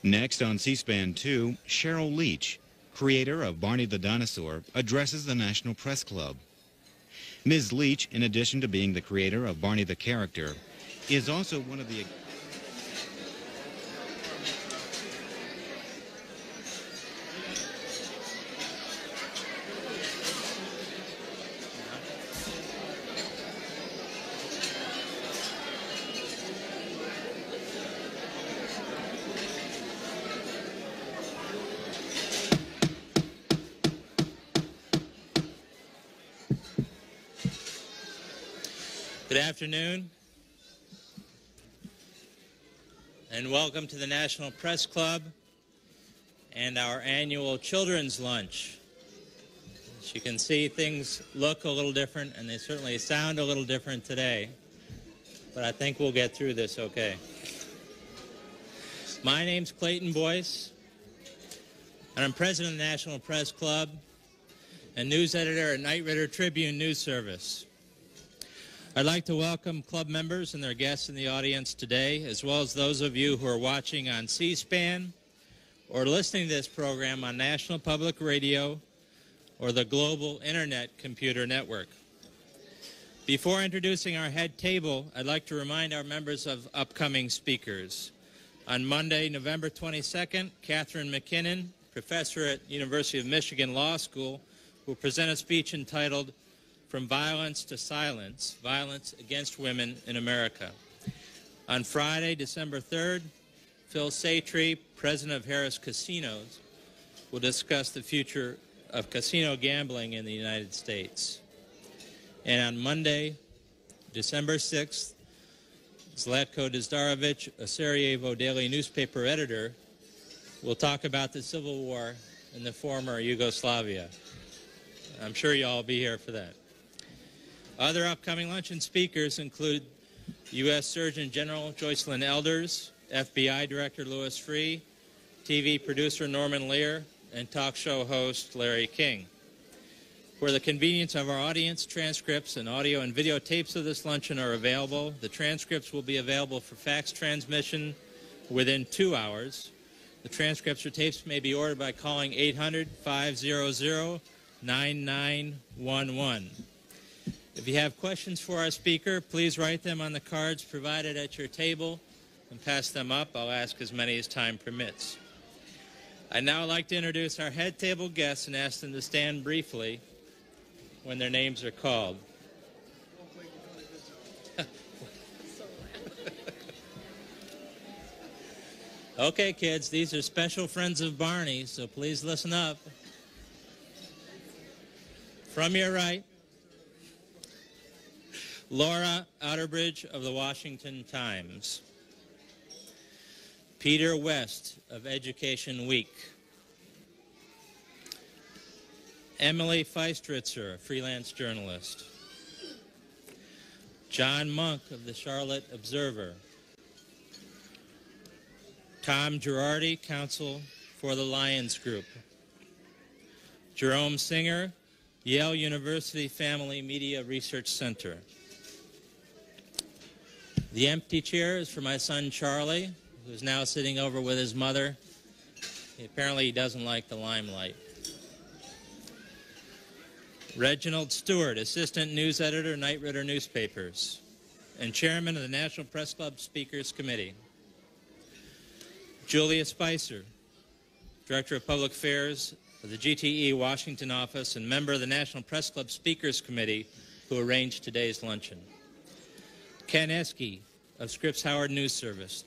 Next on C-SPAN 2, Sheryl Leach, creator of Barney the Dinosaur, addresses the National Press Club. Ms. Leach, in addition to being the creator of Barney the character, is also one of the... Good afternoon, and welcome to the National Press Club and our annual Children's Lunch. As you can see, things look a little different, and they certainly sound a little different today, but I think we'll get through this okay. My name's Clayton Boyce, and I'm president of the National Press Club and news editor at Knight Ridder Tribune News Service. I'd like to welcome club members and their guests in the audience today, as well as those of you who are watching on C-SPAN or listening to this program on National Public Radio or the Global Internet Computer Network. Before introducing our head table, I'd like to remind our members of upcoming speakers. On Monday, November 22nd, Catherine McKinnon, professor at University of Michigan Law School, will present a speech entitled From Violence to Silence, Violence Against Women in America. On Friday, December 3rd, Phil Satry, president of Harris Casinos, will discuss the future of casino gambling in the United States. And on Monday, December 6th, Zlatko Dizdarovic, a Sarajevo daily newspaper editor, will talk about the civil war in the former Yugoslavia. I'm sure you'll all be here for that. Other upcoming luncheon speakers include U.S. Surgeon General Joycelyn Elders, FBI Director Louis Freeh, TV producer Norman Lear, and talk show host Larry King. For the convenience of our audience, transcripts and audio and video tapes of this luncheon are available. The transcripts will be available for fax transmission within 2 hours. The transcripts or tapes may be ordered by calling 800-500-9911. If you have questions for our speaker, please write them on the cards provided at your table and pass them up. I'll ask as many as time permits. I'd now like to introduce our head table guests and ask them to stand briefly when their names are called. Okay, kids, these are special friends of Barney, so please listen up. From your right, Laura Outerbridge of the Washington Times. Peter West of Education Week. Emily Feistritzer, a freelance journalist. John Monk of the Charlotte Observer. Tom Girardi, counsel for the Lyons Group. Jerome Singer, Yale University Family Media Research Center. The empty chair is for my son Charlie, who's now sitting over with his mother. Apparently he doesn't like the limelight. Reginald Stewart, assistant news editor, Knight Ridder Newspapers, and chairman of the National Press Club Speakers Committee. Julia Spicer, director of public affairs of the GTE Washington office and member of the National Press Club Speakers Committee, who arranged today's luncheon. Ken Esky of Scripps Howard News Service,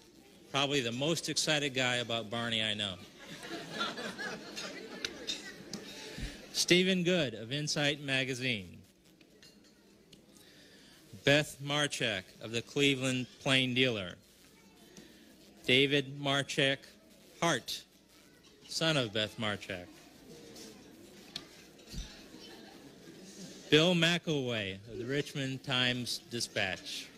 probably the most excited guy about Barney I know. Stephen Good of Insight Magazine. Beth Marchak of the Cleveland Plain Dealer. David Marchak Hart, son of Beth Marchak. Bill McElway of the Richmond Times-Dispatch.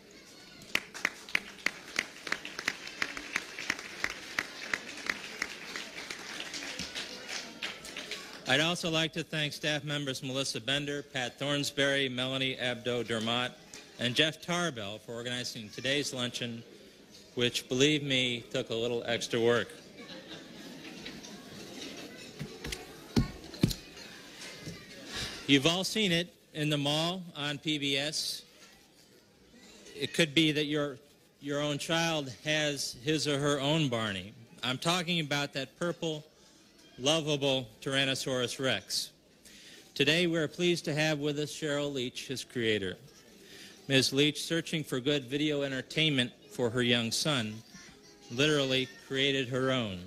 I'd also like to thank staff members Melissa Bender, Pat Thornsberry, Melanie Abdo-Dermott, and Jeff Tarbell for organizing today's luncheon, which, believe me, took a little extra work. You've all seen it in the mall on PBS. It could be that your own child has his or her own Barney. I'm talking about that purple, lovable Tyrannosaurus Rex. Today we're pleased to have with us Sheryl Leach, his creator. Ms. Leach, searching for good video entertainment for her young son, literally created her own.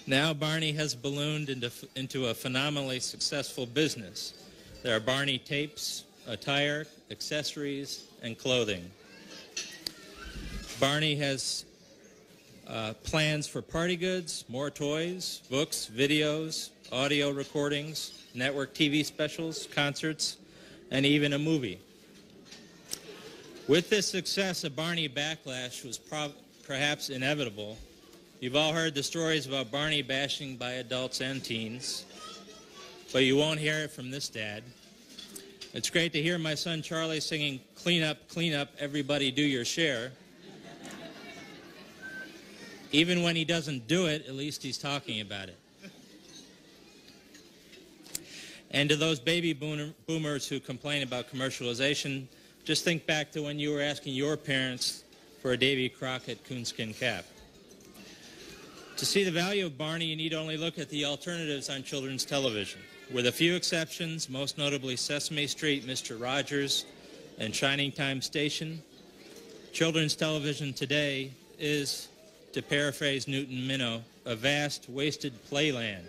Now Barney has ballooned into a phenomenally successful business. There are Barney tapes, attire, accessories, and clothing. Barney has plans for party goods, more toys, books, videos, audio recordings, network TV specials, concerts, and even a movie. With this success, a Barney backlash was perhaps inevitable. You've all heard the stories about Barney bashing by adults and teens, but you won't hear it from this dad. It's great to hear my son Charlie singing, clean up, everybody do your share." Even when he doesn't do it, at least he's talking about it. And to those baby boomers who complain about commercialization, just think back to when you were asking your parents for a Davy Crockett coonskin cap. To see the value of Barney, you need only look at the alternatives on children's television. With a few exceptions, most notably Sesame Street, Mr. Rogers, and Shining Time Station, children's television today is, to paraphrase Newton Minnow, a vast, wasted playland,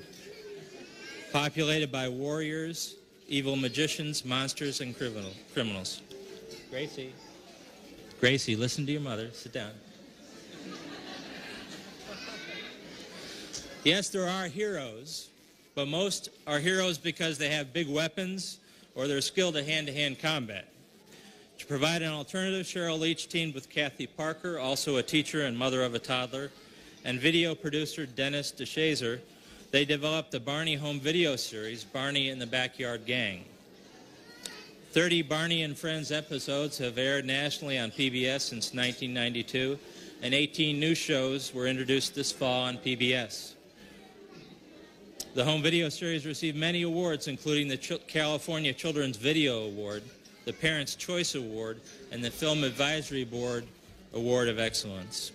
populated by warriors, evil magicians, monsters, and criminals. Gracie, listen to your mother. Sit down. Yes, there are heroes, but most are heroes because they have big weapons or they're skilled at hand-to-hand combat. To provide an alternative, Sheryl Leach teamed with Kathy Parker, also a teacher and mother of a toddler, and video producer Dennis DeShazer. They developed the Barney home video series, Barney and the Backyard Gang. 30 Barney and Friends episodes have aired nationally on PBS since 1992, and 18 new shows were introduced this fall on PBS. The home video series received many awards, including the California Children's Video Award, the Parents' Choice Award, and the Film Advisory Board Award of Excellence.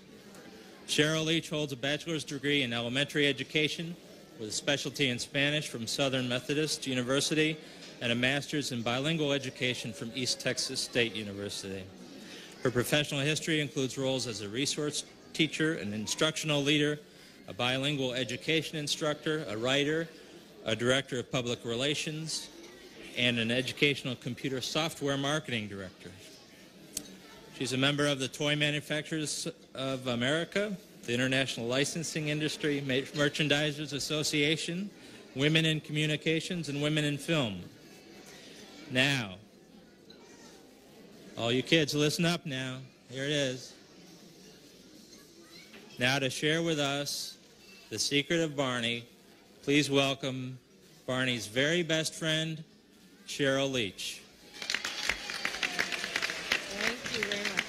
Sheryl Leach holds a bachelor's degree in elementary education with a specialty in Spanish from Southern Methodist University and a master's in bilingual education from East Texas State University. Her professional history includes roles as a resource teacher, an instructional leader, a bilingual education instructor, a writer, a director of public relations, and an educational computer software marketing director. She's a member of the Toy Manufacturers of America, the International Licensing Industry Merchandisers Association, Women in Communications, and Women in Film. Now, all you kids, listen up now. Here it is. Now to share with us the secret of Barney, please welcome Barney's very best friend, Sheryl Leach. Thank you very much.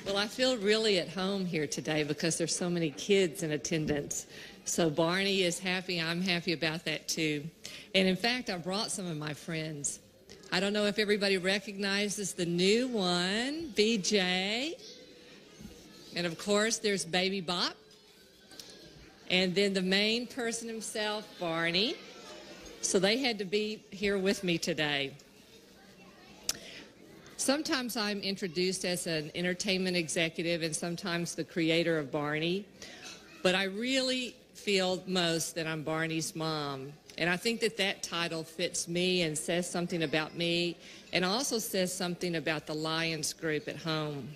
Well, I feel really at home here today because there's so many kids in attendance. So Barney is happy. I'm happy about that too. And in fact, I brought some of my friends. I don't know if everybody recognizes the new one, BJ. And of course, there's Baby Bop. And then the main person himself, Barney. So they had to be here with me today. Sometimes I'm introduced as an entertainment executive and sometimes the creator of Barney. But I really feel most that I'm Barney's mom. And I think that that title fits me and says something about me and also says something about the Lyons group at home.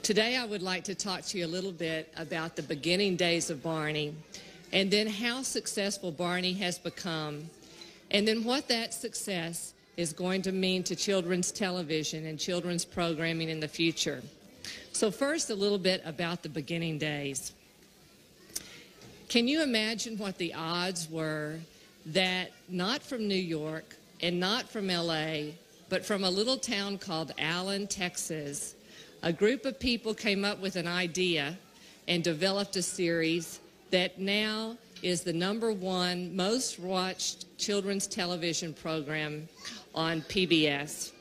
Today I would like to talk to you a little bit about the beginning days of Barney and then how successful Barney has become and then what that success is going to mean to children's television and children's programming in the future. So first, a little bit about the beginning days. Can you imagine what the odds were that not from New York and not from LA, but from a little town called Allen, Texas, a group of people came up with an idea and developed a series that now is the #1 most watched children's television program on PBS.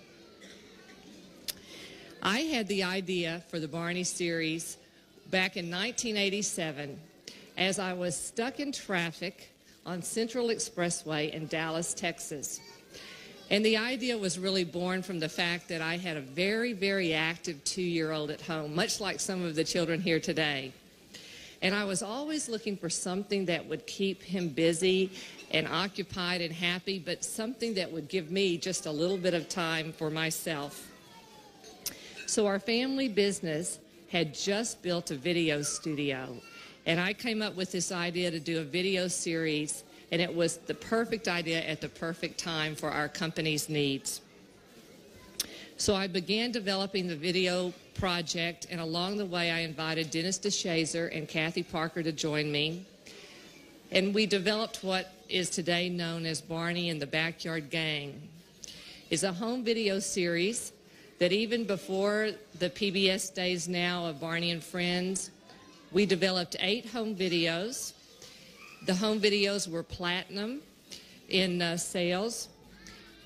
I had the idea for the Barney series back in 1987 as I was stuck in traffic on Central Expressway in Dallas, Texas. And the idea was really born from the fact that I had a very, very active 2-year-old at home, much like some of the children here today. And I was always looking for something that would keep him busy and occupied and happy, but something that would give me just a little bit of time for myself. So our family business had just built a video studio, and I came up with this idea to do a video series, and it was the perfect idea at the perfect time for our company's needs. So I began developing the video project, and along the way I invited Dennis DeShazer and Kathy Parker to join me, and we developed what is today known as Barney and the Backyard Gang. It's a home video series that even before the PBS days now of Barney and Friends, we developed 8 home videos. The home videos were platinum in sales,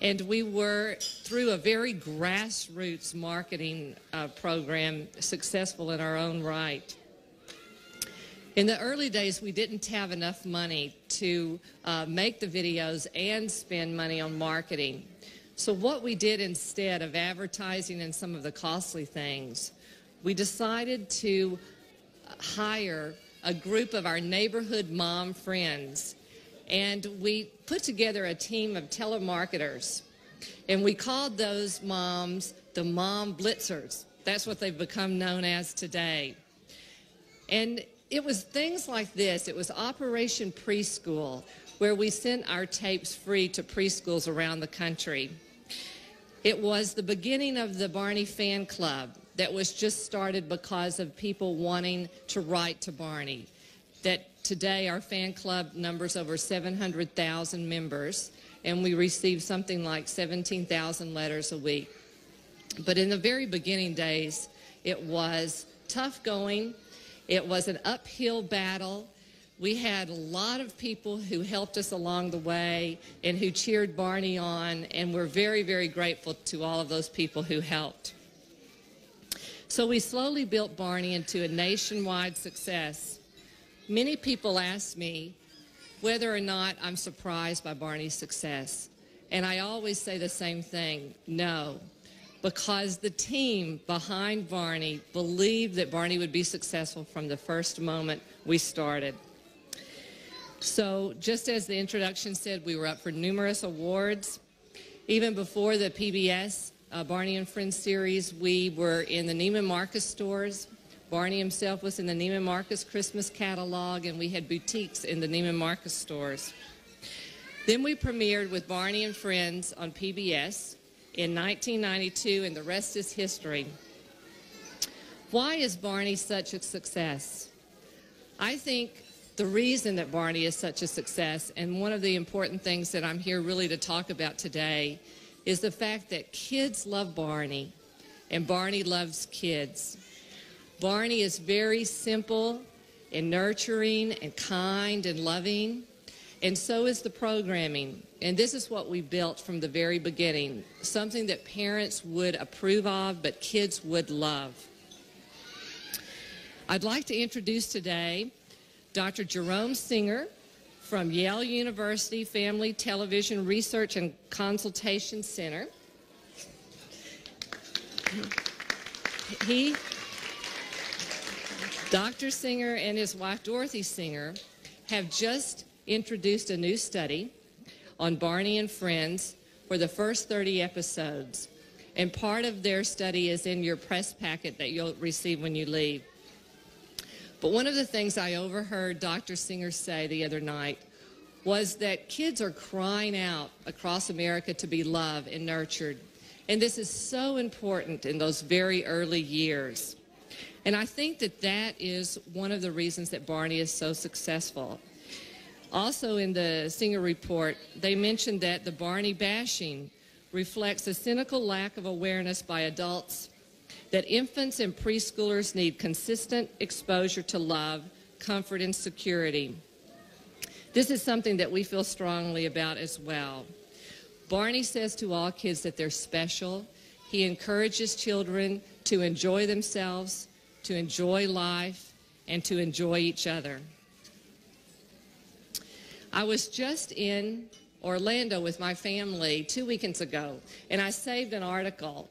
and we were, through a very grassroots marketing program, successful in our own right. In the early days, we didn't have enough money to make the videos and spend money on marketing. So what we did instead of advertising and some of the costly things, we decided to hire a group of our neighborhood mom friends, and we put together a team of telemarketers, and we called those moms the Mom Blitzers. That's what they've become known as today. And it was things like this. It was Operation Preschool, where we sent our tapes free to preschools around the country. It was the beginning of the Barney fan club that was just started because of people wanting to write to Barney. That today our fan club numbers over 700,000 members, and we receive something like 17,000 letters a week. But in the very beginning days, it was tough going. It was an uphill battle. We had a lot of people who helped us along the way and who cheered Barney on, and we're very, very grateful to all of those people who helped. So we slowly built Barney into a nationwide success. Many people ask me whether or not I'm surprised by Barney's success, and I always say the same thing: no, because the team behind Barney believed that Barney would be successful from the first moment we started. So just as the introduction said, we were up for numerous awards. Even before the PBS Barney and Friends series, we were in the Neiman Marcus stores. Barney himself was in the Neiman Marcus Christmas catalog, and we had boutiques in the Neiman Marcus stores. Then we premiered with Barney and Friends on PBS in 1992, and the rest is history. Why is Barney such a success? I think the reason that Barney is such a success, and one of the important things that I'm here really to talk about today, is the fact that kids love Barney, and Barney loves kids. Barney is very simple and nurturing and kind and loving, and so is the programming. And this is what we built from the very beginning, something that parents would approve of, but kids would love. I'd like to introduce today Dr. Jerome Singer from Yale University Family Television Research and Consultation Center. Dr. Singer and his wife Dorothy Singer have just introduced a new study on Barney and Friends for the first 30 episodes. And part of their study is in your press packet that you'll receive when you leave. But one of the things I overheard Dr. Singer say the other night was that kids are crying out across America to be loved and nurtured. And this is so important in those very early years. And I think that that is one of the reasons that Barney is so successful. Also in the Singer report, they mentioned that the Barney bashing reflects a cynical lack of awareness by adults that infants and preschoolers need consistent exposure to love, comfort, and security. This is something that we feel strongly about as well. Barney says to all kids that they're special. He encourages children to enjoy themselves, to enjoy life, and to enjoy each other. I was just in Orlando with my family 2 weekends ago, and I saved an article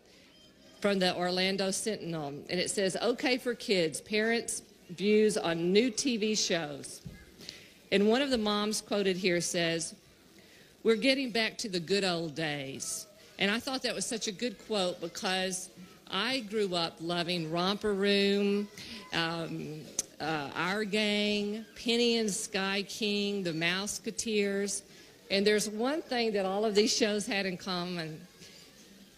from the Orlando Sentinel, and it says, "Okay for Kids, Parents' Views on New TV Shows." And one of the moms quoted here says, "We're getting back to the good old days." And I thought that was such a good quote because I grew up loving Romper Room, Our Gang, Penny and Sky King, The Mouseketeers. And there's one thing that all of these shows had in common.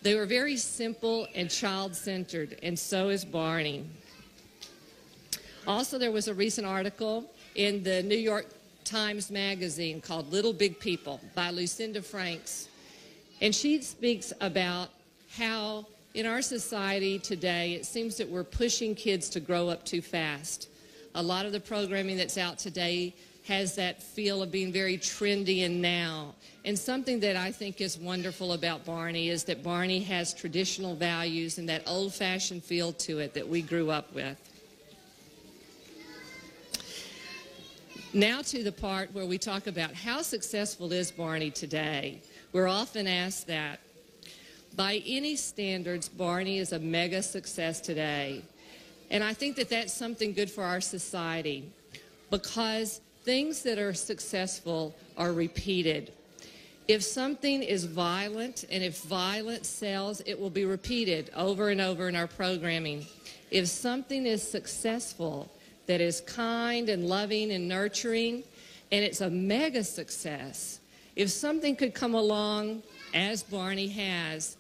They were very simple and child-centered, and so is Barney. Also, there was a recent article in the New York Times Magazine called Little Big People by Lucinda Franks. And she speaks about how in our society today, it seems that we're pushing kids to grow up too fast. A lot of the programming that's out today has that feel of being very trendy and now. And something that I think is wonderful about Barney is that Barney has traditional values and that old-fashioned feel to it that we grew up with. Now to the part where we talk about how successful is Barney today. We're often asked that. By any standards, Barney is a mega success today. And I think that that's something good for our society because things that are successful are repeated. If something is violent and if violence sells, it will be repeated over and over in our programming. If something is successful, that is kind and loving and nurturing, and it's a mega success, if something could come along, as Barney has,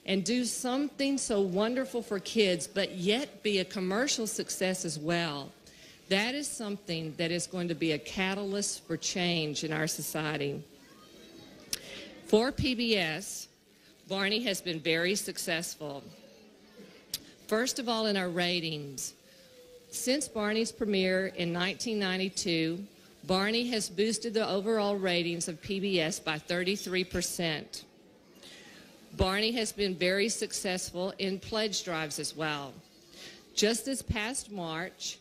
and do something so wonderful for kids, but yet be a commercial success as well, that is something that is going to be a catalyst for change in our society. For PBS, Barney has been very successful. First of all, in our ratings. Since Barney's premiere in 1992, Barney has boosted the overall ratings of PBS by 33%. Barney has been very successful in pledge drives as well. Just this past March,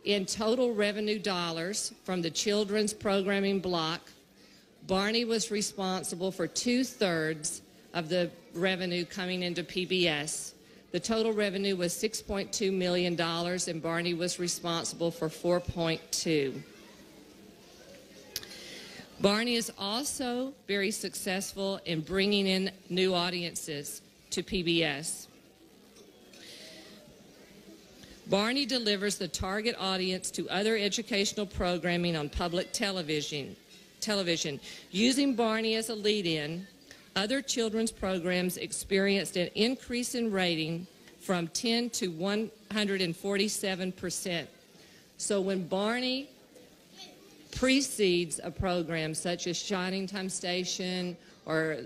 in total revenue dollars from the children's programming block, Barney was responsible for 2/3 of the revenue coming into PBS. The total revenue was $6.2 million, and Barney was responsible for 4.2. Barney is also very successful in bringing in new audiences to PBS. Barney delivers the target audience to other educational programming on public television. Using Barney as a lead-in, other children's programs experienced an increase in rating from 10 to 147%. So when Barney precedes a program such as Shining Time Station or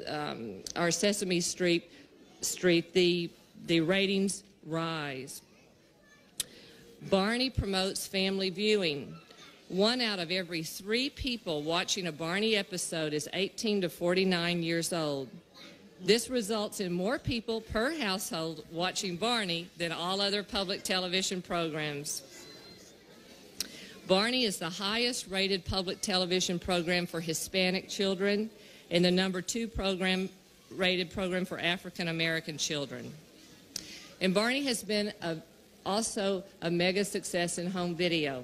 Sesame Street, the ratings rise. Barney promotes family viewing. 1 out of every 3 people watching a Barney episode is 18 to 49 years old. This results in more people per household watching Barney than all other public television programs. Barney is the highest rated public television program for Hispanic children and the #2 rated program for African American children. And Barney has been also a mega success in home video.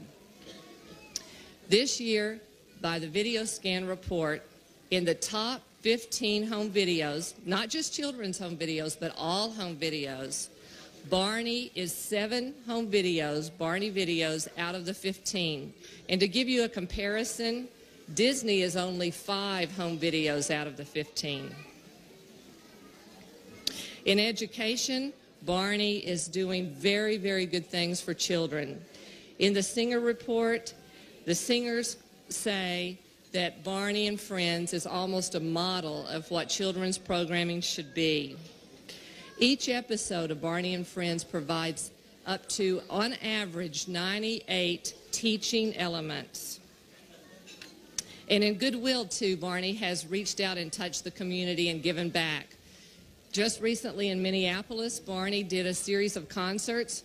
This year, by the Video Scan report, in the top 15 home videos, not just children's home videos, but all home videos, Barney is 7 home videos, Barney videos, out of the 15. And to give you a comparison, Disney is only 5 home videos out of the 15. In education, Barney is doing very, very good things for children. In the Singer report, the singers say that Barney and Friends is almost a model of what children's programming should be. Each episode of Barney and Friends provides up to, on average, 98 teaching elements. And in goodwill, too, Barney has reached out and touched the community and given back. Just recently in Minneapolis, Barney did a series of concerts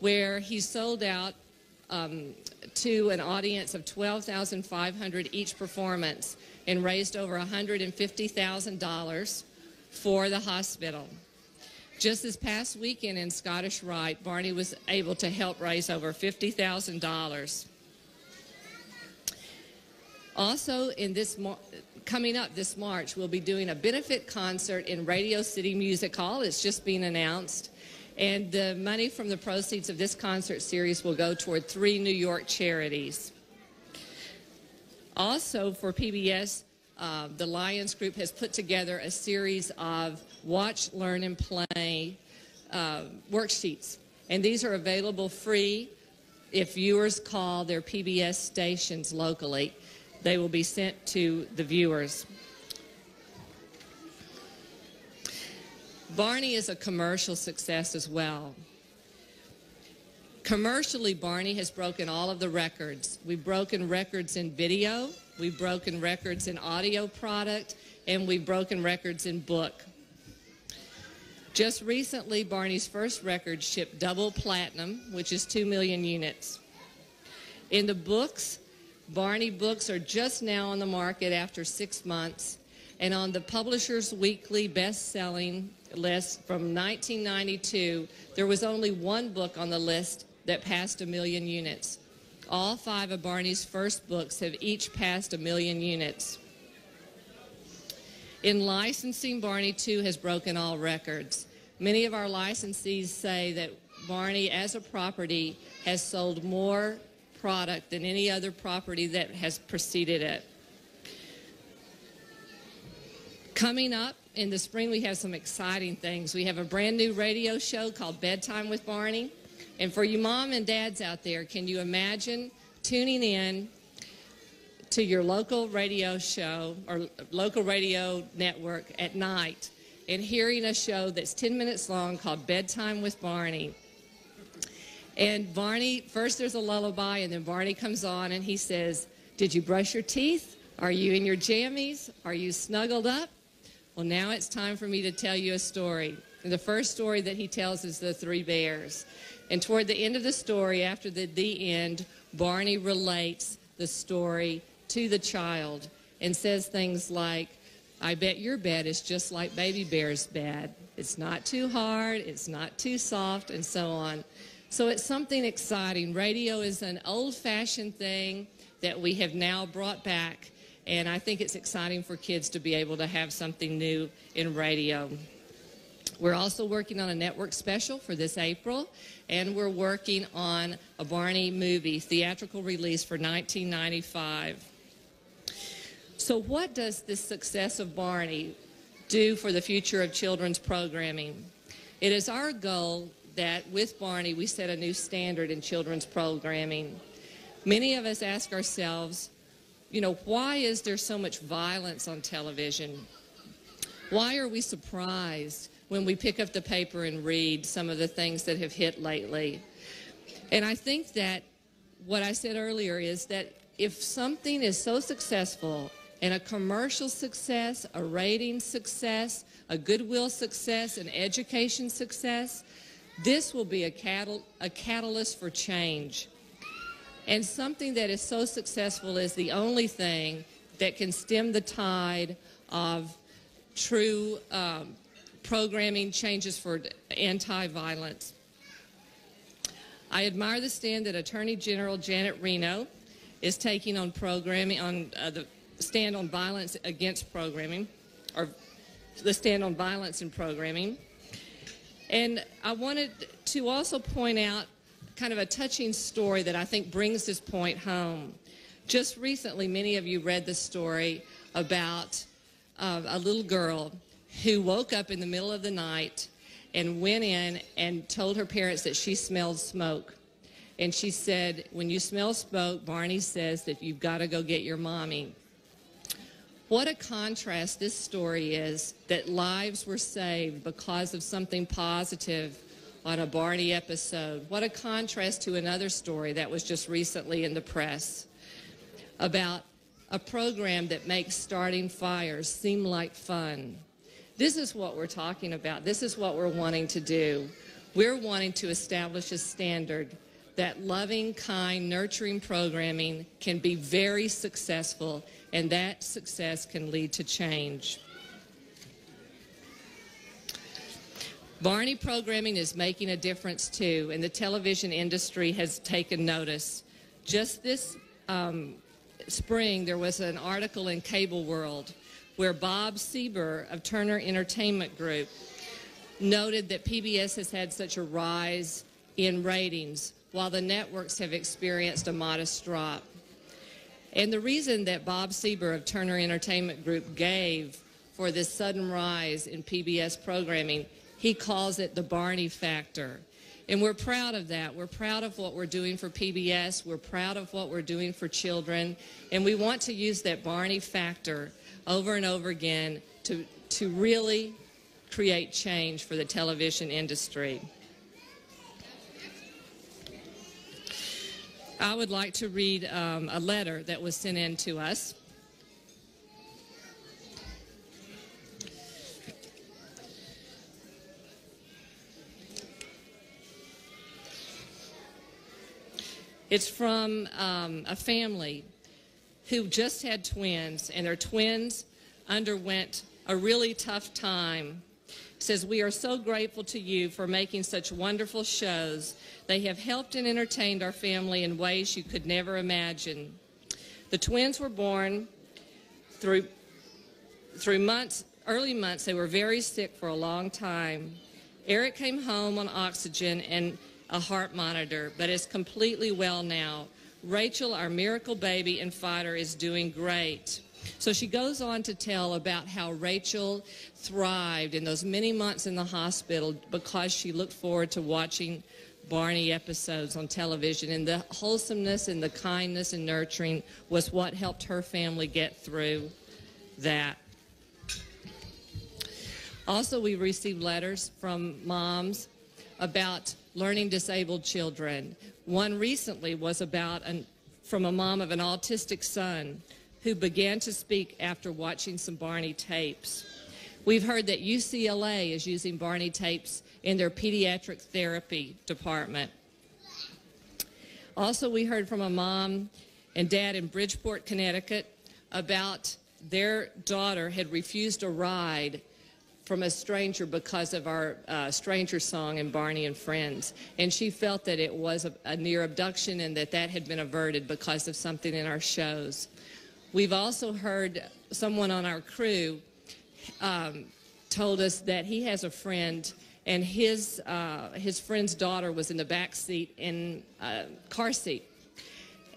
where he sold out to an audience of 12,500 each performance and raised over $150,000 for the hospital. Just this past weekend in Scottish Rite, Barney was able to help raise over $50,000. Also, coming up this March, we'll be doing a benefit concert in Radio City Music Hall. It's just been announced. And the money from the proceeds of this concert series will go toward 3 New York charities. Also, for PBS, the Lyons Group has put together a series of watch, learn, and play worksheets. And these are available free if viewers call their PBS stations locally. They will be sent to the viewers. Barney is a commercial success as well. Commercially, Barney has broken all of the records. We've broken records in video, we've broken records in audio product, and we've broken records in book. Just recently, Barney's first record shipped double platinum, which is 2 million units. In the books, Barney books are just now on the market after 6 months, and on the Publisher's Weekly best-selling list from 1992, there was only one book on the list that passed 1 million units. All 5 of Barney's first books have each passed 1 million units. In licensing, Barney, too, has broken all records. Many of our licensees say that Barney, as a property, has sold more product than any other property that has preceded it. Coming up in the spring, we have some exciting things. We have a brand new radio show called Bedtime with Barney. And for you mom and dads out there, can you imagine tuning in to your local radio show or local radio network at night and hearing a show that's 10 minutes long called Bedtime with Barney? And Barney, first there's a lullaby, and then Barney comes on and he says, "Did you brush your teeth? Are you in your jammies? Are you snuggled up? Well, now it's time for me to tell you a story." And the first story that he tells is The 3 Bears. And toward the end of the story, after the end, Barney relates the story to the child and says things like, "I bet your bed is just like Baby Bear's bed. It's not too hard, it's not too soft," and so on. So it's something exciting. Radio is an old-fashioned thing that we have now brought back, and I think it's exciting for kids to be able to have something new in radio. We're also working on a network special for this April, and we're working on a Barney movie, theatrical release for 1995. So what does this success of Barney do for the future of children's programming? It is our goal that with Barney we set a new standard in children's programming. Many of us ask ourselves, why is there so much violence on television? Why are we surprised when we pick up the paper and read some of the things that have hit lately? And I think that what I said earlier is that if something is so successful, and a commercial success, a rating success, a goodwill success, an education success, this will be a catalyst for change. And something that is so successful is the only thing that can stem the tide of true programming changes for anti-violence. I admire the stand that Attorney General Janet Reno is taking on programming, on the stand on violence against programming, or the stand on violence in programming. And I wanted to also point out kind of a touching story that I think brings this point home. Just recently, many of you read the story about a little girl who woke up in the middle of the night and went in and told her parents that she smelled smoke. And she said, "When you smell smoke, Barney says that you've got to go get your mommy." What a contrast this story is, that lives were saved because of something positive on a Barney episode. What a contrast to another story that was just recently in the press about a program that makes starting fires seem like fun. This is what we're talking about. This is what we're wanting to do. We're wanting to establish a standard that loving, kind, nurturing programming can be very successful, and that success can lead to change. Barney programming is making a difference too, and the television industry has taken notice. Just this spring, there was an article in Cable World where Bob Sieber of Turner Entertainment Group noted that PBS has had such a rise in ratings while the networks have experienced a modest drop. And the reason that Bob Sieber of Turner Entertainment Group gave for this sudden rise in PBS programming, he calls it the Barney factor. And we're proud of that. We're proud of what we're doing for PBS. We're proud of what we're doing for children. And we want to use that Barney factor over and over again to really create change for the television industry. I would like to read a letter that was sent in to us. It's from a family who just had twins, and their twins underwent a really tough time. It says, "We are so grateful to you for making such wonderful shows. They have helped and entertained our family in ways you could never imagine. The twins were born through early months. They were very sick for a long time. Eric came home on oxygen and a heart monitor, but is completely well now. Rachel, our miracle baby and fighter, is doing great." So she goes on to tell about how Rachel thrived in those many months in the hospital because she looked forward to watching Barney episodes on television, and the wholesomeness and the kindness and nurturing was what helped her family get through that. Also, we received letters from moms about learning disabled children. One recently was from a mom of an autistic son who began to speak after watching some Barney tapes. We've heard that UCLA is using Barney tapes in their pediatric therapy department. Also, we heard from a mom and dad in Bridgeport, Connecticut, about their daughter had refused a ride from a stranger because of our stranger song in Barney and Friends. And she felt that it was a near abduction and that had been averted because of something in our shows. We've also heard someone on our crew told us that he has a friend, and his friend's daughter was in the back seat in a car seat.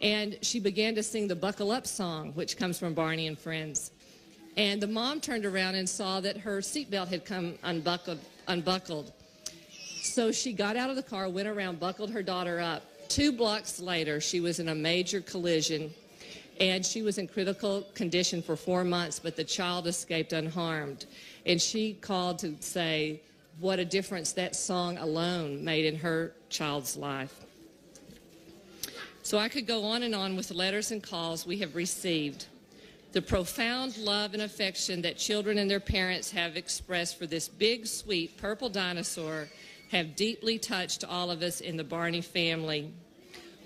And she began to sing the Buckle Up song, which comes from Barney and Friends. And the mom turned around and saw that her seatbelt had come unbuckled. So she got out of the car, went around, buckled her daughter up. 2 blocks later, she was in a major collision, and she was in critical condition for 4 months, but the child escaped unharmed. And she called to say what a difference that song alone made in her child's life. So I could go on and on with the letters and calls we have received. The profound love and affection that children and their parents have expressed for this big, sweet purple dinosaur have deeply touched all of us in the Barney family.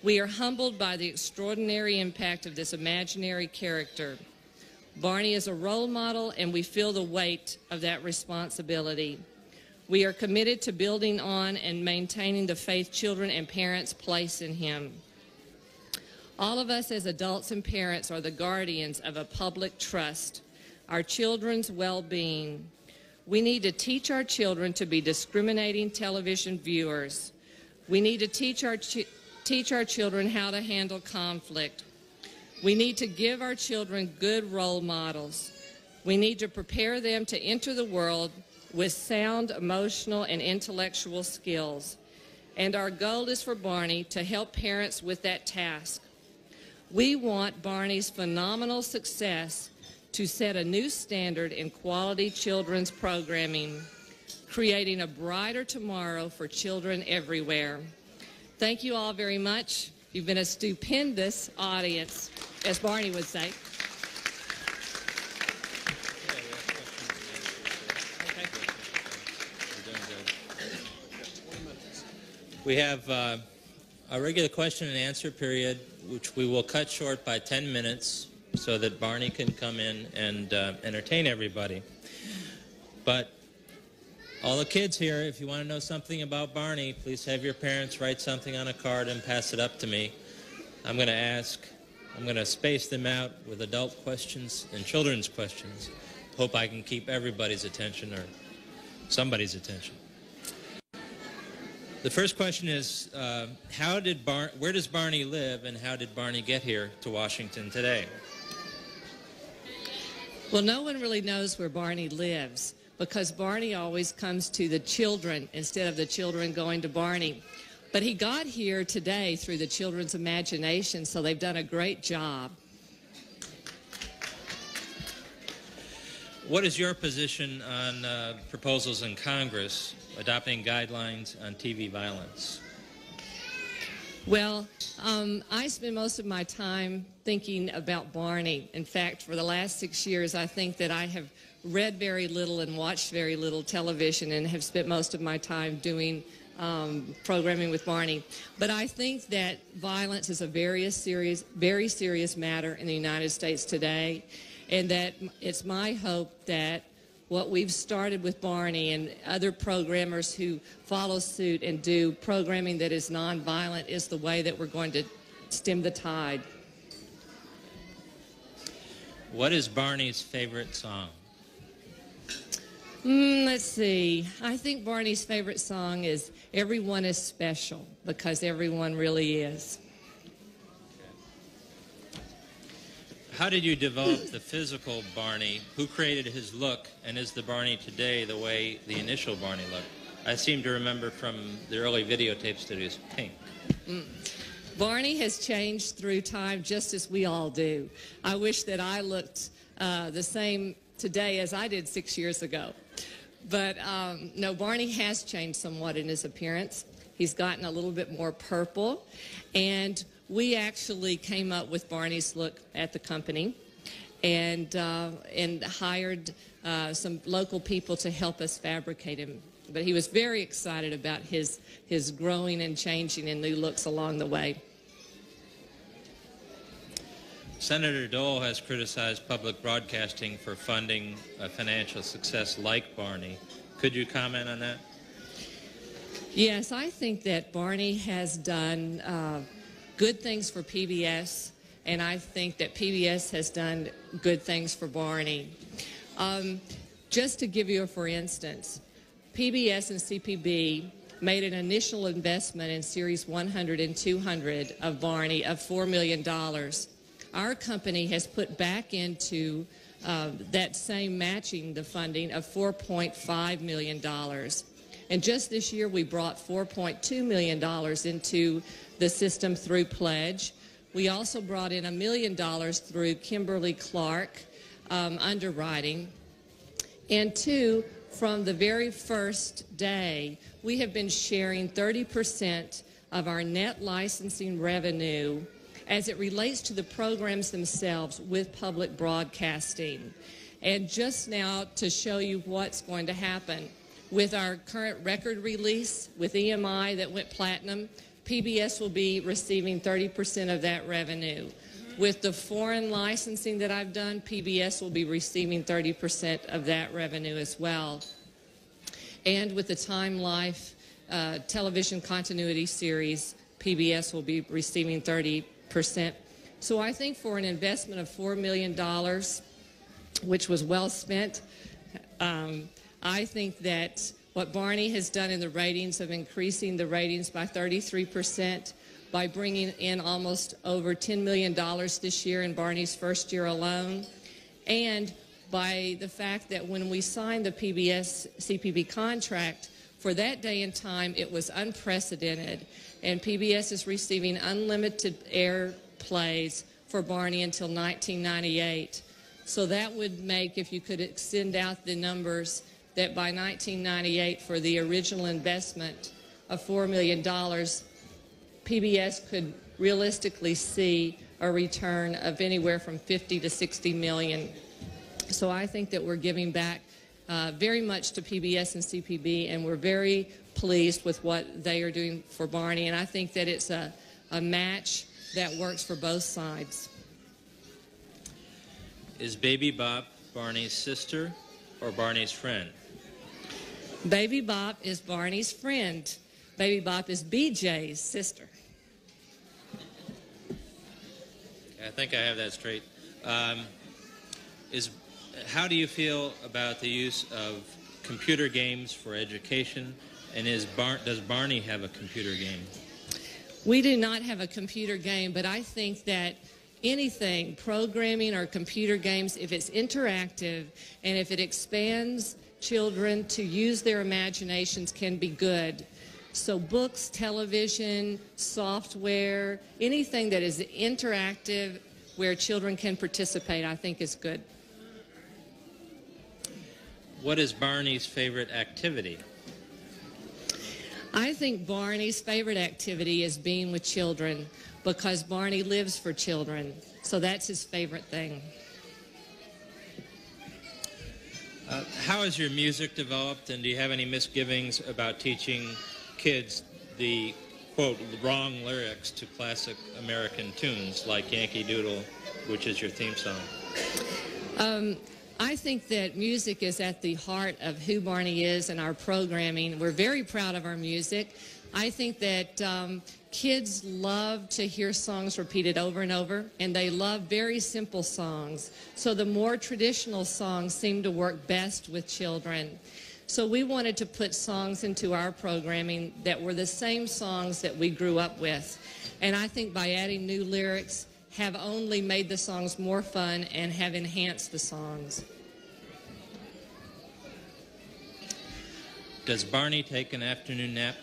We are humbled by the extraordinary impact of this imaginary character. Barney is a role model, and we feel the weight of that responsibility. We are committed to building on and maintaining the faith children and parents place in him. All of us as adults and parents are the guardians of a public trust, our children's well-being. We need to teach our children to be discriminating television viewers. We need to teach our children how to handle conflict. We need to give our children good role models. We need to prepare them to enter the world with sound emotional and intellectual skills. And our goal is for Barney to help parents with that task. We want Barney's phenomenal success to set a new standard in quality children's programming, creating a brighter tomorrow for children everywhere. Thank you all very much. You've been a stupendous audience, as Barney would say. We have a regular question and answer period, which we will cut short by 10 minutes so that Barney can come in and entertain everybody. But all the kids here, if you want to know something about Barney, please have your parents write something on a card and pass it up to me. I'm going to space them out with adult questions and children's questions. Hope I can keep everybody's attention or somebody's attention. The first question is, where does Barney live and how did Barney get here to Washington today? Well, no one really knows where Barney lives because Barney always comes to the children instead of the children going to Barney. But he got here today through the children's imagination, so they've done a great job. What is your position on proposals in Congress adopting guidelines on TV violence? Well, I spend most of my time thinking about Barney. In fact, for the last 6 years, I think that I have read very little and watched very little television and have spent most of my time doing programming with Barney. But I think that violence is a very serious matter in the United States today, and that it's my hope that what we've started with Barney and other programmers who follow suit and do programming that is nonviolent is the way that we're going to stem the tide. What is Barney's favorite song? Let's see. I think Barney's favorite song is Everyone is Special, because everyone really is. How did you develop the physical Barney? Who created his look, and is the Barney today the way the initial Barney looked? I seem to remember from the early videotapes that he was pink. Barney has changed through time just as we all do. I wish that I looked the same today as I did 6 years ago. But no, Barney has changed somewhat in his appearance. He's gotten a little bit more purple, and we actually came up with Barney's look at the company and hired some local people to help us fabricate him. But he was very excited about his growing and changing and new looks along the way. Senator Dole has criticized public broadcasting for funding a financial success like Barney. Could you comment on that? Yes, I think that Barney has done good things for PBS, and I think that PBS has done good things for Barney. Just to give you a for instance, PBS and CPB made an initial investment in Series 100 and 200 of Barney of $4 million. Our company has put back into that same matching the funding of $4.5 million. And just this year we brought $4.2 million into the system through Pledge. We also brought in $1 million through Kimberly-Clark underwriting. And two, from the very first day, we have been sharing 30% of our net licensing revenue as it relates to the programs themselves with public broadcasting. And just now, to show you what's going to happen, with our current record release with EMI that went platinum, PBS will be receiving 30% of that revenue. With the foreign licensing that I've done, PBS will be receiving 30% of that revenue as well. And with the Time Life television continuity series, PBS will be receiving 30%. So I think for an investment of $4 million, which was well spent, I think that what Barney has done in the ratings of increasing the ratings by 33%, by bringing in almost over $10 million this year in Barney's first year alone, and by the fact that when we signed the PBS-CPB contract, for that day and time, it was unprecedented, and PBS is receiving unlimited air plays for Barney until 1998. So that would make, if you could extend out the numbers, that by 1998 for the original investment of $4 million, PBS could realistically see a return of anywhere from 50 to 60 million. So I think that we're giving back very much to PBS and CPB, and we're very pleased with what they are doing for Barney, and I think that it's a match that works for both sides. Is Baby Bop Barney's sister or Barney's friend? Baby Bop is Barney's friend. Baby Bop is BJ's sister. I think I have that straight. How do you feel about the use of computer games for education, and does Barney have a computer game? We do not have a computer game, but I think that anything, programming or computer games, if it's interactive and if it expands children to use their imaginations, can be good. So books, television, software, anything that is interactive where children can participate, I think is good. What is Barney's favorite activity? I think Barney's favorite activity is being with children because Barney lives for children. So that's his favorite thing. How has your music developed, and do you have any misgivings about teaching kids the, quote, wrong lyrics to classic American tunes like Yankee Doodle, which is your theme song? I think that music is at the heart of who Barney is and our programming. We're very proud of our music. I think that kids love to hear songs repeated over and over, and they love very simple songs. So the more traditional songs seem to work best with children. So we wanted to put songs into our programming that were the same songs that we grew up with. And I think by adding new lyrics, have only made the songs more fun and have enhanced the songs. Does Barney take an afternoon nap?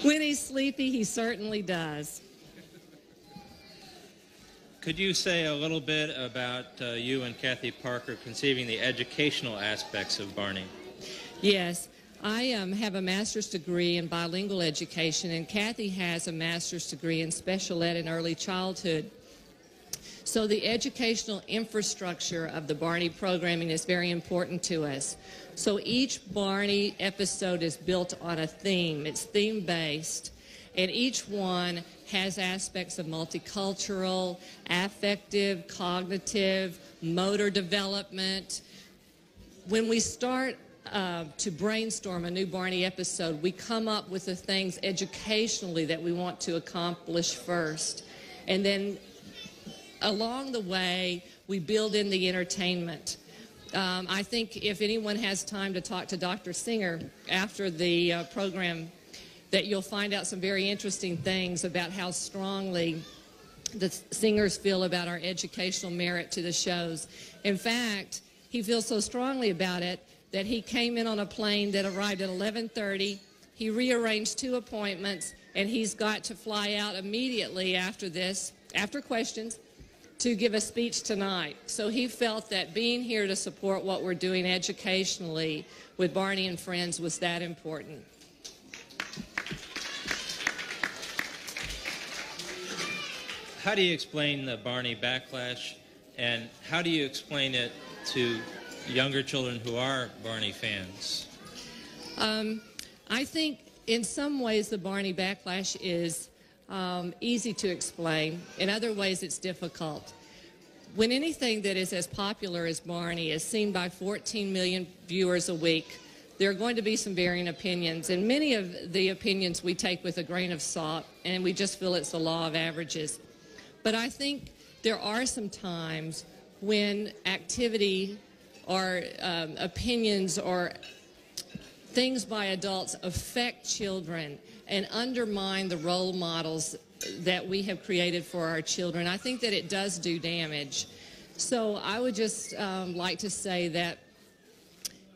When he's sleepy, he certainly does. Could you say a little bit about you and Kathy Parker conceiving the educational aspects of Barney? Yes. I have a master's degree in bilingual education, and Kathy has a master's degree in special ed and early childhood. So the educational infrastructure of the Barney programming is very important to us. So each Barney episode is built on a theme. It's theme-based, and each one has aspects of multicultural, affective, cognitive, motor development. When we start to brainstorm a new Barney episode, we come up with the things educationally that we want to accomplish first. And then along the way, we build in the entertainment. I think if anyone has time to talk to Dr. Singer after the program, that you'll find out some very interesting things about how strongly the singers feel about our educational merit to the shows. In fact, he feels so strongly about it that he came in on a plane that arrived at 11:30. He rearranged 2 appointments, and he's got to fly out immediately after this, after questions, to give a speech tonight. So he felt that being here to support what we're doing educationally with Barney and Friends was that important. How do you explain the Barney backlash, and how do you explain it to younger children who are Barney fans? I think in some ways the Barney backlash is easy to explain. In other ways it's difficult. When anything that is as popular as Barney is seen by 14 million viewers a week, there are going to be some varying opinions, and many of the opinions we take with a grain of salt, and we just feel it's the law of averages. But I think there are some times when activity or opinions or things by adults affect children and undermine the role models that we have created for our children. I think that it does do damage. So I would just like to say that,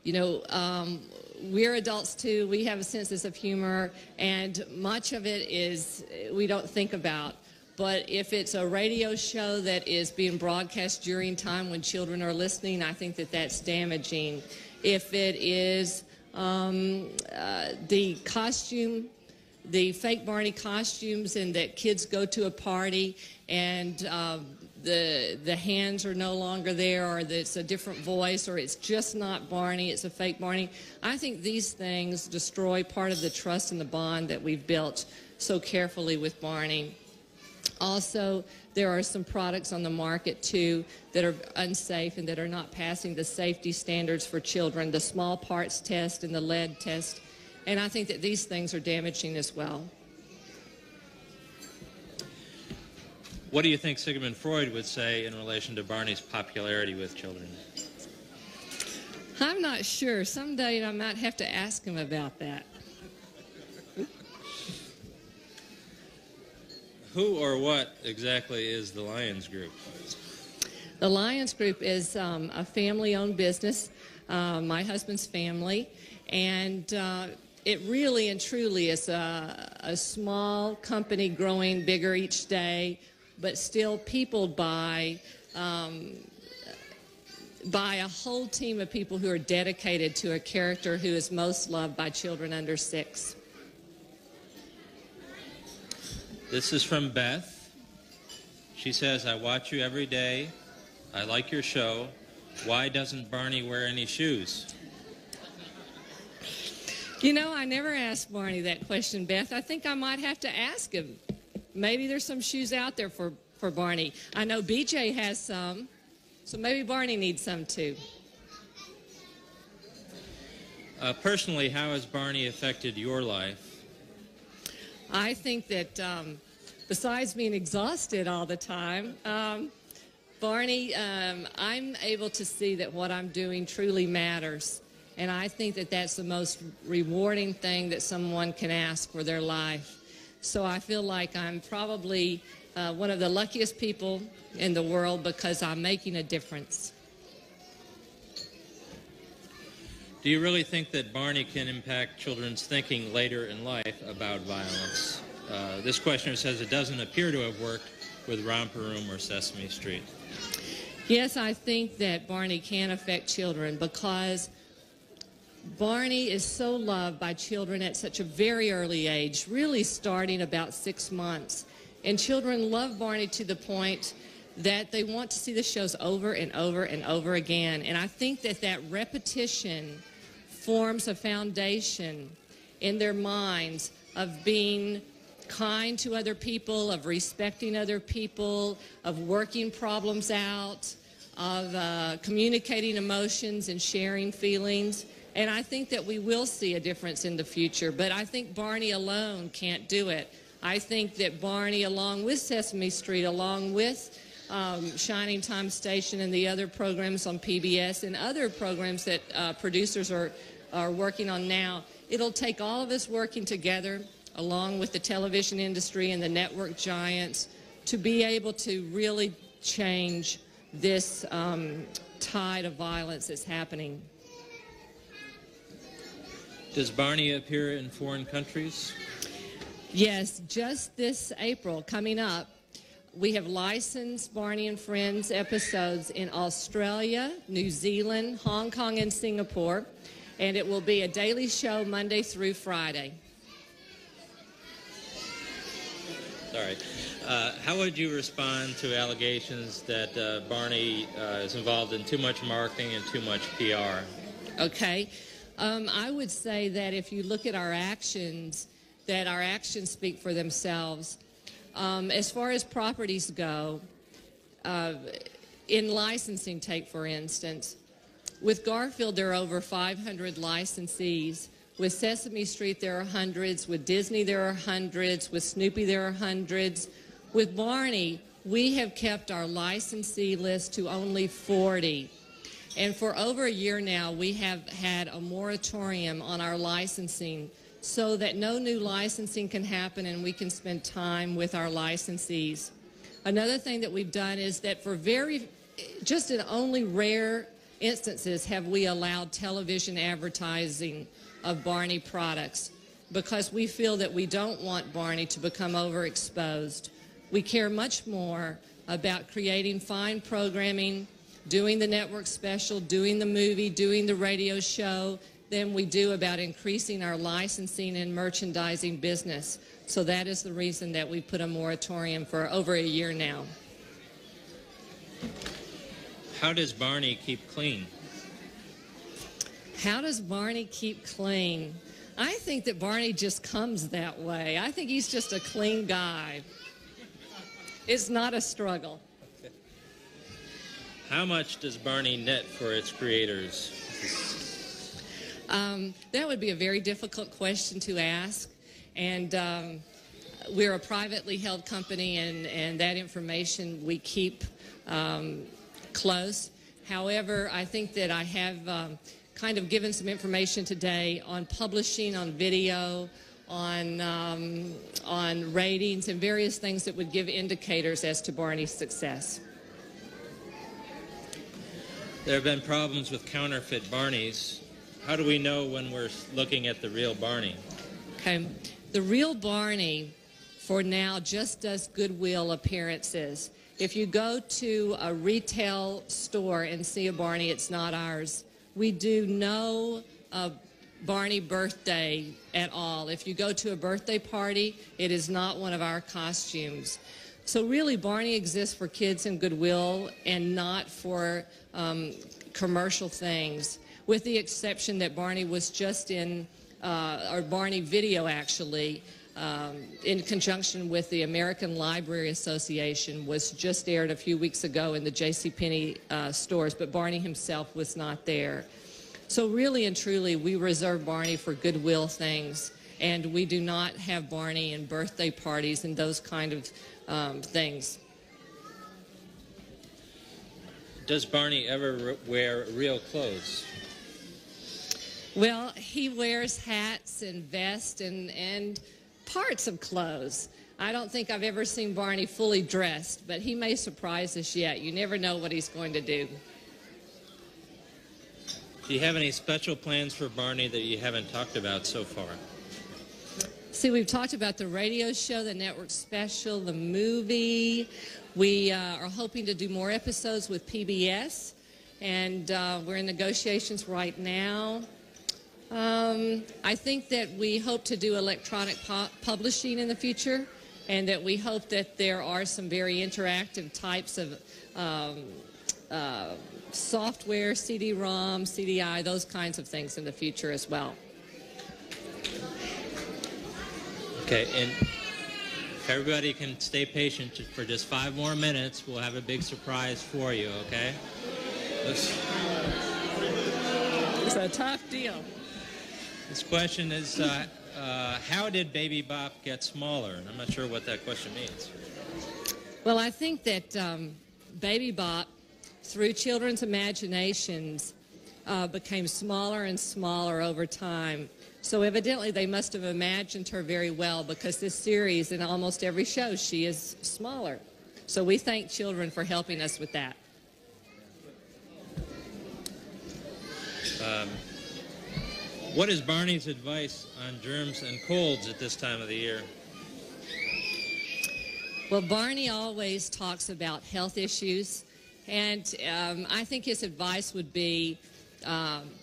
you know, we're adults too. We have a sense of humor, and much of it is we don't think about. But if it's a radio show that is being broadcast during time when children are listening, I think that that's damaging. If it is the costume, the fake Barney costumes, and that kids go to a party and the hands are no longer there, or that it's a different voice, or it's just not Barney, it's a fake Barney, I think these things destroy part of the trust and the bond that we've built so carefully with Barney. Also, there are some products on the market, too, that are unsafe and that are not passing the safety standards for children, the small parts test and the lead test. And I think that these things are damaging as well. What do you think Sigmund Freud would say in relation to Barney's popularity with children? I'm not sure. Someday I might have to ask him about that. Who or what exactly is the Lyons Group? The Lyons Group is a family-owned business, my husband's family, and it really and truly is a small company growing bigger each day, but still peopled by a whole team of people who are dedicated to a character who is most loved by children under 6. This is from Beth. She says, I watch you every day. I like your show. Why doesn't Barney wear any shoes? You know, I never asked Barney that question, Beth. I think I might have to ask him. Maybe there's some shoes out there for Barney. I know BJ has some, so maybe Barney needs some too. Personally, how has Barney affected your life? I think that besides being exhausted all the time, Barney, I'm able to see that what I'm doing truly matters. And I think that that's the most rewarding thing that someone can ask for their life. So I feel like I'm probably one of the luckiest people in the world because I'm making a difference. Do you really think that Barney can impact children's thinking later in life about violence? This questioner says it doesn't appear to have worked with Romper Room or Sesame Street. Yes, I think that Barney can affect children because Barney is so loved by children at such a very early age, really starting about 6 months. And children love Barney to the point that they want to see the shows over and over and over again. And I think that that repetition forms a foundation in their minds of being kind to other people, of respecting other people, of working problems out, of communicating emotions and sharing feelings. And I think that we will see a difference in the future. But I think Barney alone can't do it. I think that Barney, along with Sesame Street, along with Shining Time Station and the other programs on PBS and other programs that producers are working on now, it'll take all of us working together, along with the television industry and the network giants, to be able to really change this tide of violence that's happening. Does Barney appear in foreign countries? Yes, just this April coming up, we have licensed Barney and Friends episodes in Australia, New Zealand, Hong Kong, and Singapore, and it will be a daily show Monday through Friday. Sorry. How would you respond to allegations that Barney is involved in too much marketing and too much PR? Okay. I would say that if you look at our actions, that our actions speak for themselves. As far as properties go, in licensing, take for instance, with Garfield there are over 500 licensees. With Sesame Street there are hundreds. With Disney there are hundreds. With Snoopy there are hundreds. With Barney, we have kept our licensee list to only 40. And for over a year now, we have had a moratorium on our licensing so that no new licensing can happen and we can spend time with our licensees. Another thing that we've done is that for just in only rare instances have we allowed television advertising of Barney products because we feel that we don't want Barney to become overexposed. We care much more about creating fine programming, doing the network special, doing the movie, doing the radio show, than we do about increasing our licensing and merchandising business. So that is the reason that we put a moratorium for over a year now. How does Barney keep clean? How does Barney keep clean? I think that Barney just comes that way. I think he's just a clean guy. It's not a struggle. Okay. How much does Barney net for its creators? That would be a very difficult question to ask. And we're a privately held company, and that information we keep close. However, I think that I have kind of given some information today on publishing, on video, on ratings, and various things that would give indicators as to Barney's success. There have been problems with counterfeit Barneys. How do we know when we're looking at the real Barney? Okay. The real Barney, for now, just does goodwill appearances. If you go to a retail store and see a Barney, it's not ours. We do no Barney birthday at all. If you go to a birthday party, it is not one of our costumes. So really, Barney exists for kids and goodwill and not for commercial things, with the exception that Barney was just in, or Barney video actually, in conjunction with the American Library Association, was just aired a few weeks ago in the JCPenney stores, but Barney himself was not there. So really and truly, we reserve Barney for goodwill things, and we do not have Barney in birthday parties and those kind of things. Does Barney ever wear real clothes? Well, he wears hats and vests and parts of clothes. I don't think I've ever seen Barney fully dressed, but he may surprise us yet. You never know what he's going to do. Do you have any special plans for Barney that you haven't talked about so far? See, we've talked about the radio show, the network special, the movie. We are hoping to do more episodes with PBS, and we're in negotiations right now. I think that we hope to do electronic publishing in the future, and that we hope that there are some very interactive types of software, CD-ROM, CDI, those kinds of things in the future as well. Okay, and if everybody can stay patient for just 5 more minutes, we'll have a big surprise for you, okay? It's a tough deal. This question is, how did Baby Bop get smaller? And I'm not sure what that question means. Well, I think that Baby Bop, through children's imaginations, became smaller and smaller over time. So evidently they must have imagined her very well, because this series, in almost every show, she is smaller. So we thank children for helping us with that. What is Barney's advice on germs and colds at this time of the year? Well, Barney always talks about health issues, and I think his advice would be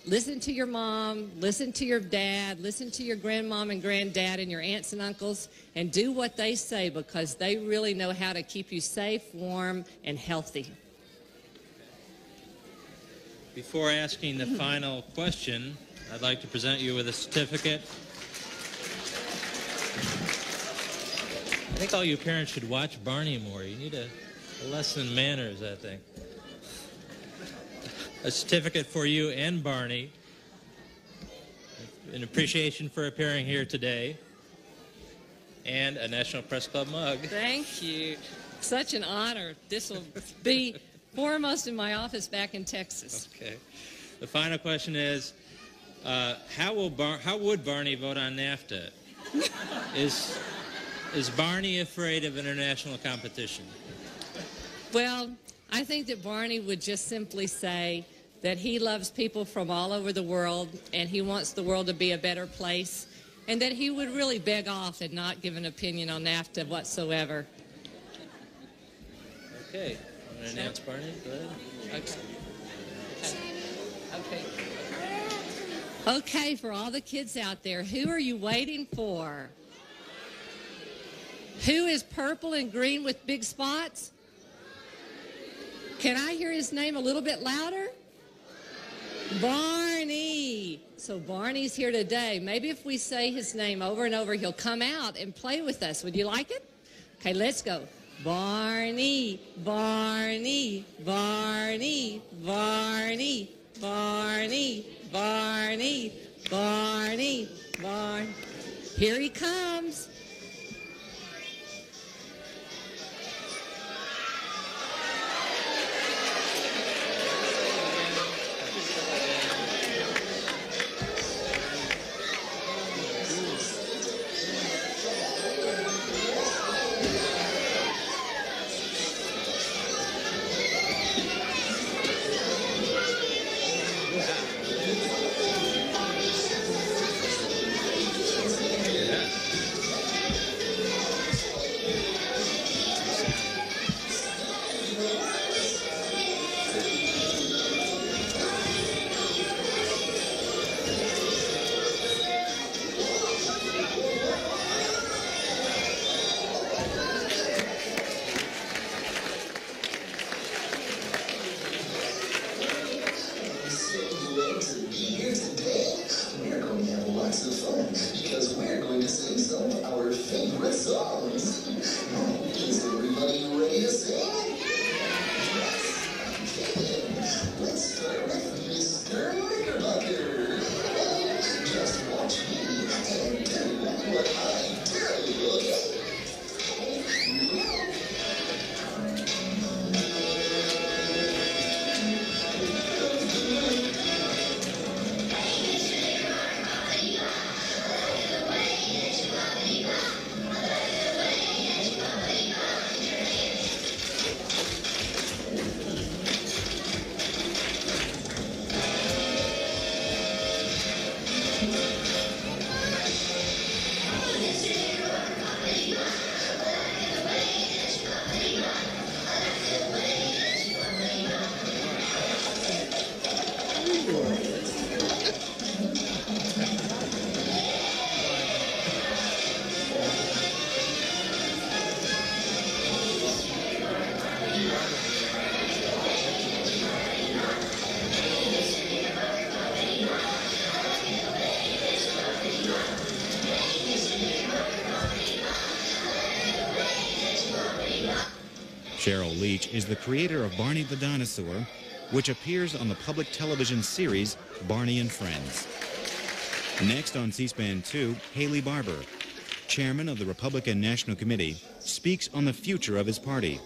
listen to your mom, listen to your dad, listen to your grandmom and granddad and your aunts and uncles, and do what they say, because they really know how to keep you safe, warm, and healthy. Before asking the final question, I'd like to present you with a certificate. I think all you parents should watch Barney more. You need a lesson in manners, I think. A certificate for you and Barney, in appreciation for appearing here today, and a National Press Club mug. Thank you. Such an honor. This will be foremost in my office back in Texas. Okay. The final question is, how would Barney vote on NAFTA? Is Barney afraid of international competition? Well, I think that Barney would just simply say that he loves people from all over the world, and he wants the world to be a better place, and that he would really beg off and not give an opinion on NAFTA whatsoever. Okay. I'm going to announce Barney. Go ahead. Okay. Okay, for all the kids out there, who are you waiting for? Who is purple and green with big spots? Can I hear his name a little bit louder? Barney. So Barney's here today. Maybe if we say his name over and over, he'll come out and play with us. Would you like it? Okay, let's go. Barney, Barney, Barney, Barney, Barney, Barney, Barney, Barney. Here he comes. Because we're going to sing some of our favorite songs. Is everybody ready to sing? Yes. Okay. Let's start with Mr. Knickerbocker. Just watch me and do what I do, okay? Sheryl Leach is the creator of Barney the Dinosaur, which appears on the public television series Barney and Friends. Next on C-SPAN 2, Haley Barbour, chairman of the Republican National Committee, speaks on the future of his party.